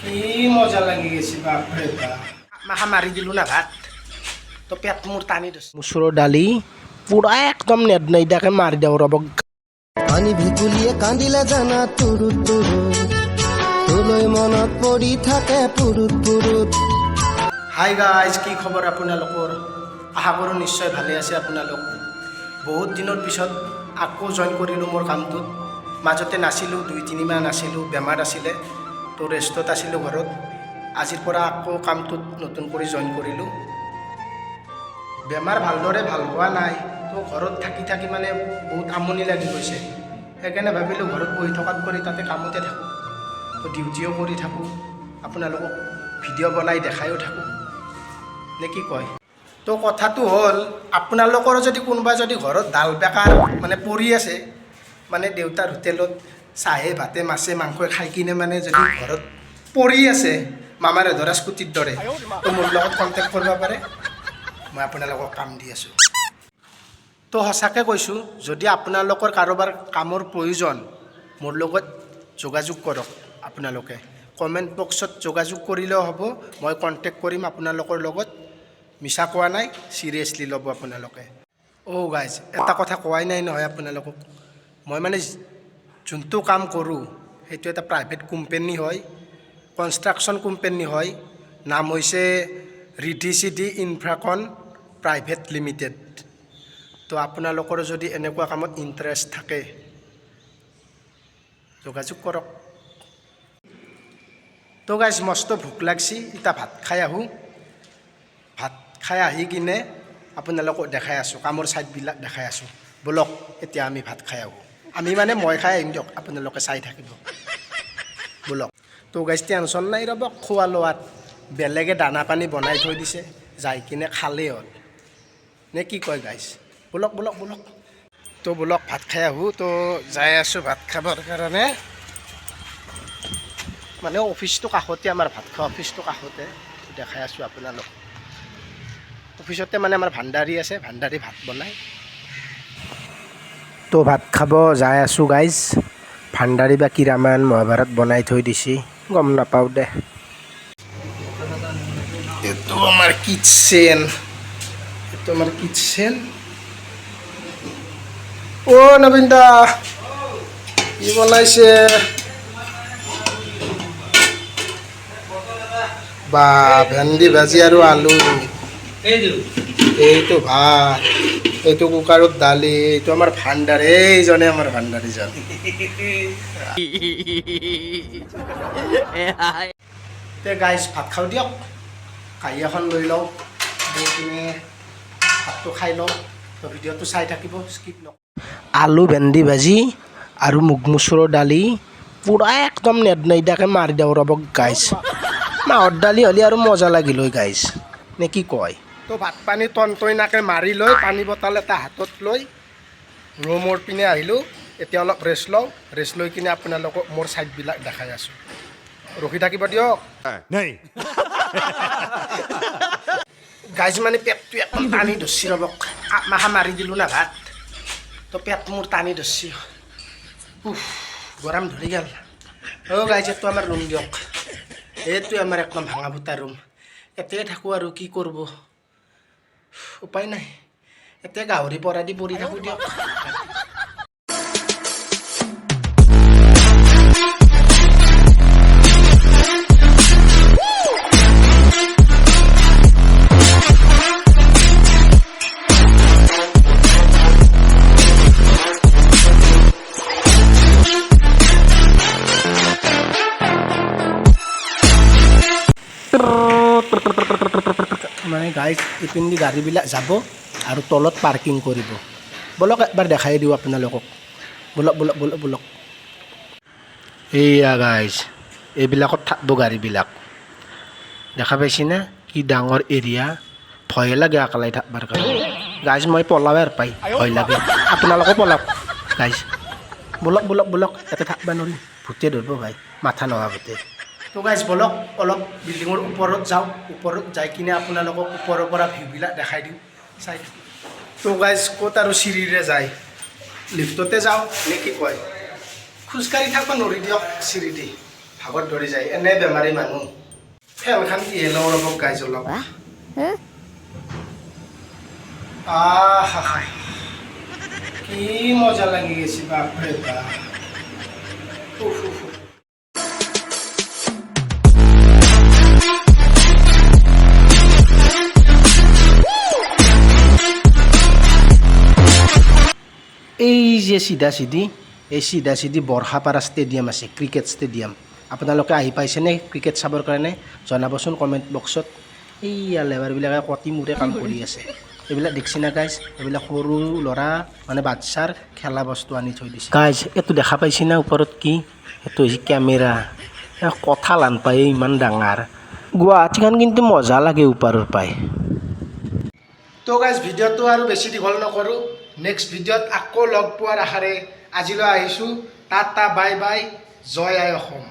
কি মজা লাগি গেছে বাপৰে বাপ মাখা মাৰি দিলো না ভাত তো পেট মোৰ টানি দিছে মচুৰৰ দালি পুৰা একদম নেট নেইদাকে মাৰি দিওঁ ৰ'ব পানী ভেকুলীয়ে কান্দিলে জানা তুৰুত তুৰুত তোলৈ মনত পৰি থাকে পুৰুত পুৰুত হাই গাইজ কি খবৰ আপোনালোকৰ আশা কৰোঁ নিশ্চয় ভালে আছে আপোনালোক বহুত দিনৰ পিছত আকৌ জইন কৰিলোঁ মোৰ কামটোত মাজতে নাছিলোঁ 2-3 মাহ নাছিলোঁ বেমাৰ আছিলে তো ৰেষ্টত আছিলোঁ ঘৰত আজিৰ পৰা আকৌ কামটোত নতুন কৰি জইন কৰিলোঁ বেমাৰ ভালদৰে ভাল হোৱা নাই তো ঘৰত থাকি থাকি মানে বহুত আমনি লাগি গৈছে সেইকাৰণে ভাবিলোঁ ঘৰত বহি থকাত কৰি তাতে কামতে থাকোঁ তো ডিউটিও কৰি থাকোঁ আপোনালোকক ভিডিঅ' বনাই দেখায়ো থাকোঁ নে কি কয় তো কথাটো হ'ল আপোনালোকৰ যদি কোনোবা যদি ঘৰত ডাল বেকাৰ মানে পৰি আছে মানে দেউতাৰ হোটেলত চাহে ভাতে মাছে মাংসই খাই কিনে মানে যদি ঘৰত পৰি আছে মামাৰে ধৰা স্কুটিৰ দৰে তো মোৰ লগত কণ্টেক্ট কৰিব পাৰে মই আপোনালোকক কাম দি আছোঁ তো সঁচাকৈ কৈছোঁ যদি আপোনালোকৰ কাৰোবাৰ কামৰ প্ৰয়োজন মোৰ লগত যোগাযোগ কৰক আপোনালোকে কমেণ্ট বক্সত যোগাযোগ কৰিলেও হ'ব মই কণ্টেক্ট কৰিম আপোনালোকৰ লগত মিছা কোৱা নাই চিৰিয়াছলি ল'ব আপোনালোকে অ' গাইজ এটা কথা কোৱাই নাই নহয় আপোনালোকক মই মানে যোনটো কাম কৰোঁ সেইটো এটা প্ৰাইভেট কোম্পানী হয় কনষ্ট্ৰাকশ্যন কোম্পানী হয় নাম হৈছে ৰিধি চিধি ইনফ্ৰাকন প্ৰাইভেট লিমিটেড তো আপোনালোকৰ যদি এনেকুৱা কামত ইণ্টাৰেষ্ট থাকে যোগাযোগ কৰক তো গাইজ মস্ত ভোক লাগছি এতিয়া ভাত খাই আহোঁ ভাত খাই আহি কিনে আপোনালোকক দেখাই আছোঁ কামৰ ছাইডবিলাক দেখাই আছোঁ ব'লক এতিয়া আমি ভাত খাই আহোঁ আমি মানে মই খাই আহিম দিয়ক আপোনালোকে চাই থাকিব ব'লক তো গাইজ টেনশ্যন নাই ৰ'ব খোৱা লোৱাত বেলেগে দানা পানী বনাই থৈ দিছে যাই কিনে খালেই হ'ল নে কি কয় গাইজ ব'লক ব'লক ব'লক তো ব'লক ভাত খাই আহোঁ তো যাই আছোঁ ভাত খাবৰ কাৰণে মানে অফিচটো কাষতে আমাৰ ভাত খোৱা অফিচটো কাষতে দেখাই আছোঁ আপোনালোক অফিচতে মানে আমাৰ ভাণ্ডাৰী আছে ভাণ্ডাৰী ভাত বনায় তো ভাত খাব যাই আছোঁ গাইজ ভাণ্ডাৰী বা কি ৰামায়ণ মহাভাৰত বনাই থৈ দিছে গম নাপাওঁ দে এইটো আমাৰ কিটচেন অ' নবীন দা কি বনাইছে বা ভেন্দি ভাজি আৰু আলু এইটো ভাত এইটো কুকাৰত দালি এইটো আমাৰ ভাণ্ডাৰী এইজনে আমাৰ ভাণ্ডাৰীজন তে গাইজ ভাত খাওঁ দিয়ক কাঁহী এখন লৈ লওঁ লৈ কিনে ভাতটো খাই লওঁ তো ভিডিঅ'টো চাই থাকিব স্কিপ নকৰোঁ আলু ভেন্দি ভাজি আৰু মচুৰৰ দালি পূৰা একদম নেট নেইদাকে মাৰি দিওঁ ৰ'ব গাইজ মাহৰ দালি হ'লে আৰু মজা লাগিল হয় গাইজ নে কি কয় তো ভাত পানী টনটইনাকৈ মাৰি লৈ পানী বটল এটা হাতত লৈ ৰুমৰ পিনে আহিলোঁ এতিয়া অলপ ৰেষ্ট লওঁ ৰেষ্ট লৈ কিনে আপোনালোকক মোৰ ছাইডবিলাক দেখাই আছোঁ ৰখি থাকিব দিয়ক গাইজ মানে পেটটো একদম টানি ধৰছি ৰ'বক মাখা মাৰি দিলোঁ না ভাত তো পেট মোৰ টানি ধৰছি গৰম ধৰি গ'ল অ' গাইজ এইটো আমাৰ ৰুম দিয়ক এইটোৱে আমাৰ একদম ভাঙা ফুটা ৰুম এতিয়াই থাকোঁ আৰু কি কৰিব উপায় নাই এতিয়া গাহৰি পৰা দি পৰি থাকোঁ দিয়ক মানে গাইজ ইপিনেদি গাড়ীবিলাক যাব আৰু তলত পাৰ্কিং কৰিব ব'লক এবাৰ দেখাই দিওঁ আপোনালোকক ব'লক ব'লক ব'লক ব'লক এইয়া গাইজ এইবিলাকত থাকিব গাড়ীবিলাক দেখা পাইছেনে কি ডাঙৰ এৰিয়া ভয় লাগে অকলে থাকিবৰ কাৰণে গাইজ মই পলাওঁ আৰু পাই ভয় লাগে আপোনালোকো পলাওক গাইজ ব'লক ব'লক ব'লক ইয়াতে থাকিব নোৱাৰিম ভূতে ধৰিব ভাই মাথা নোহোৱা ভূতে তো গাইজ ব'লক অলপ বিল্ডিঙৰ ওপৰত যাওঁ ওপৰত যাই কিনে আপোনালোকক ওপৰৰ পৰা ভিউবিলাক দেখাই দিওঁ চাই তো গাইজ ক'ত আৰু চিৰিৰে যায় লিফ্টতে যাওঁ নে কি কয় খোজকাঢ়ি থাকিব নোৱাৰি দিয়ক চিৰি দি ভাগত ধৰি যায় এনে বেমাৰী মানুহ ফেনখান কিহে লওঁ ৰ'ব গাইজ অলপ আহা কি মজা লাগি গৈছে বাপৰে বাপ উফ, উফ, উফ। এই যে চিধা চিধি বৰষাপাৰা ষ্টেডিয়াম আছে ক্ৰিকেট ষ্টেডিয়াম আপোনালোকে আহি পাইছেনে ক্ৰিকেট চাবৰ কাৰণে জনাবচোন কমেণ্ট বক্সত এইয়া লেবাৰবিলাকে কটি মূৰে কাম কৰি আছে এইবিলাক দেখছি না গাইজ এইবিলাক সৰু ল'ৰা মানে বাচ্ছাৰ খেলা বস্তু আনি থৈ দিছে গাইজ এইটো দেখা পাইছি না ওপৰত কি এইটো হৈছে কেমেৰা কথা লান পায় ইমান ডাঙৰ গুৱাহাটীখন কিন্তু মজা লাগে ওপৰৰ পাই তো গাইজ ভিডিঅ'টো আৰু বেছি দীঘল নকৰোঁ নেক্সট ভিডিঅ'ত আকৌ লগ পোৱাৰ আশাৰে আজিলৈ আহিছোঁ টাটা বাই বাই জয় আই অসম